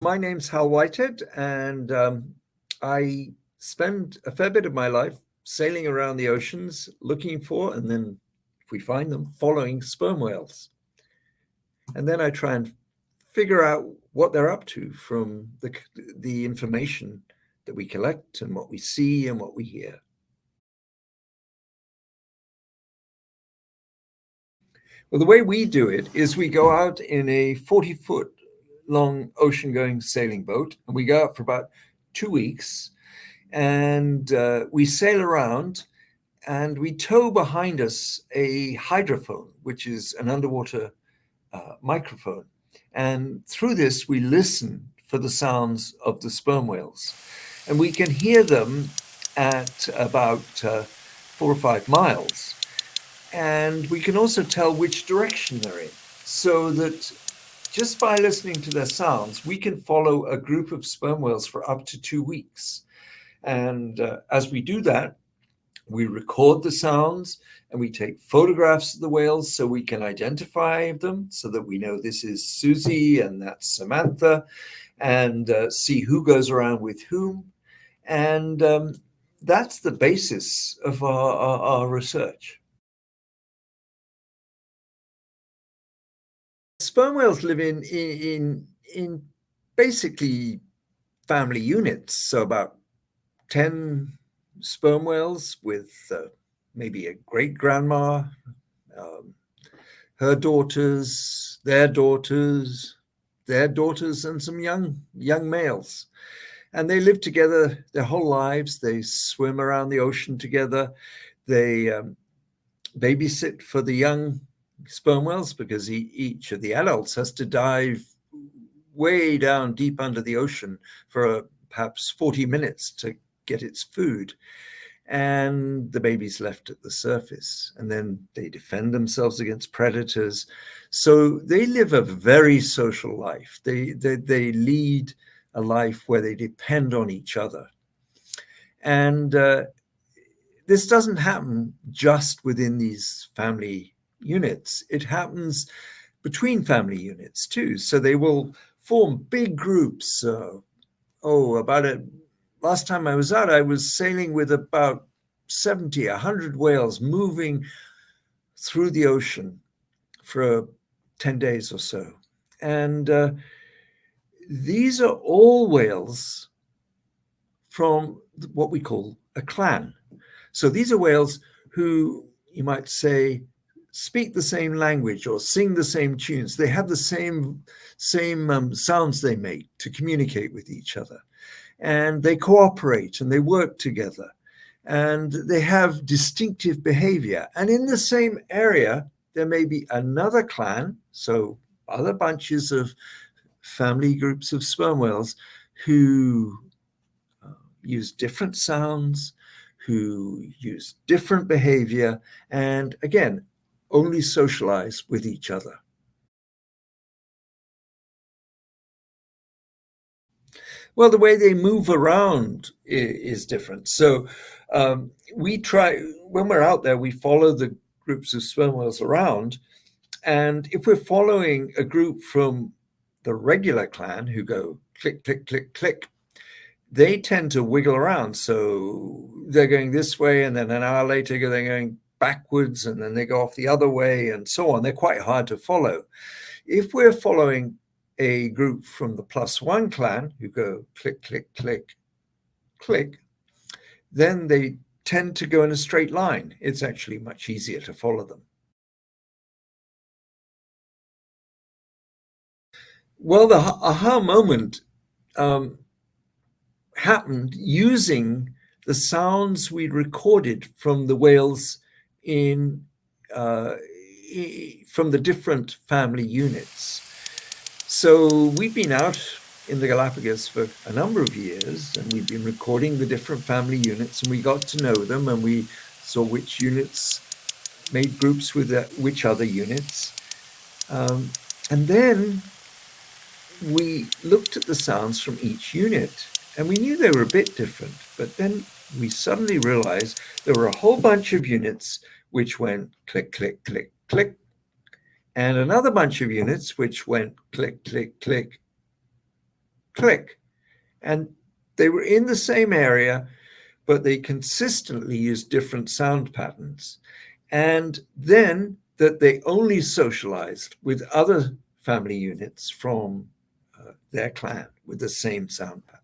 My name's Hal Whitehead, and I spend a fair bit of my life sailing around the oceans looking for, and then if we find them, following sperm whales. And then I try and figure out what they're up to from the information that we collect and what we see and what we hear. Well, the way we do it is we go out in a 40-foot long ocean-going sailing boat, and we go out for about 2 weeks, and we sail around, and we tow behind us a hydrophone, which is an underwater microphone. And through this, we listen for the sounds of the sperm whales. And we can hear them at about 4 or 5 miles. And we can also tell which direction they're in, so that just by listening to their sounds, we can follow a group of sperm whales for up to 2 weeks. And as we do that, we record the sounds and we take photographs of the whales so we can identify them, so that we know this is Susie and that's Samantha, and see who goes around with whom. And that's the basis of our research. Sperm whales live in basically family units, so about 10 sperm whales with maybe a great-grandma, her daughters, their daughters, and some young males. And they live together their whole lives. They swim around the ocean together. They babysit for the young sperm whales, because each of the adults has to dive way down deep under the ocean for perhaps 40 minutes to get its food, and the baby's left at the surface, and then they defend themselves against predators. So they live a very social life. They lead a life where they depend on each other. And this doesn't happen just within these family units. It happens between family units too. So they will form big groups. Last time I was out, I was sailing with about 70, 100 whales moving through the ocean for 10 days or so. And these are all whales from what we call a clan. So these are whales who, you might say, speak the same language or sing the same tunes. They have the same sounds they make to communicate with each other. And they cooperate and they work together. And they have distinctive behavior. And in the same area, there may be another clan, so other bunches of family groups of sperm whales who use different sounds, who use different behavior, and again, only socialize with each other. Well, the way they move around is different. So we try, when we're out there, we follow the groups of sperm whales around. And if we're following a group from the regular clan who go click, click, click, click, they tend to wiggle around. So they're going this way, and then an hour later they're going backwards, and then they go off the other way, and so on. They're quite hard to follow. If we're following a group from the +1 clan who go click, click, click, click, then they tend to go in a straight line. It's actually much easier to follow them. Well, the aha moment happened using the sounds we recorded from the whales from the different family units. So we've been out in the Galapagos for a number of years, and we've been recording the different family units, and we got to know them, and we saw which units made groups with which other units. And then we looked at the sounds from each unit, and we knew they were a bit different, but then we suddenly realized there were a whole bunch of units which went click, click, click, click, and another bunch of units which went click, click, click, click. And they were in the same area, but they consistently used different sound patterns. And then that they only socialized with other family units from their clan with the same sound pattern.